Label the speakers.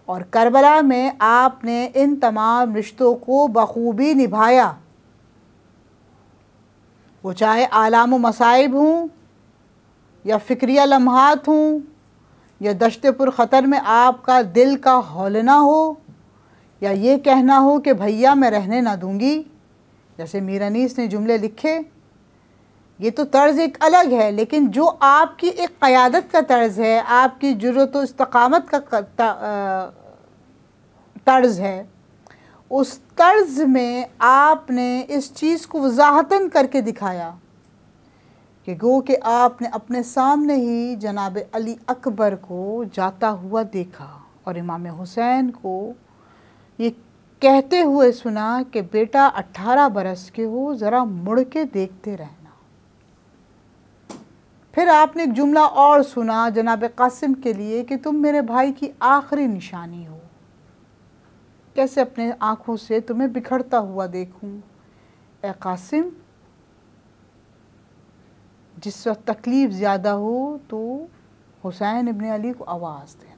Speaker 1: और करबला में आपने इन तमाम रिश्तों को बखूबी निभाया, वो चाहे आलाम व मसाइब हों या फ़िक्रिया लम्हात हों या दश्त पुर ख़तर में आपका दिल का हौलना हो या ये कहना हो कि भैया मैं रहने ना दूँगी। जैसे मीर अनीस ने जुमले लिखे, ये तो तर्ज़ एक अलग है, लेकिन जो आपकी एक क़यादत का तर्ज़ है, आपकी जुर्रत व इस्तक़ामत का तर्ज़ है, उस तर्ज़ में आपने इस चीज़ को वज़ाहतन करके दिखाया कि गो कि आपने अपने सामने ही जनाब अली अकबर को जाता हुआ देखा और इमाम हुसैन को ये कहते हुए सुना कि बेटा 18 बरस के हो, ज़रा मुड़ के देखते रहना। फिर आपने एक जुमला और सुना जनाब कासिम के लिए कि तुम मेरे भाई की आखिरी निशानी हो, कैसे अपने आँखों से तुम्हें बिखरता हुआ देखूं। ए कासिम, जिस वक्त तकलीफ़ ज़्यादा हो तो हुसैन इब्न अली को आवाज़ देना।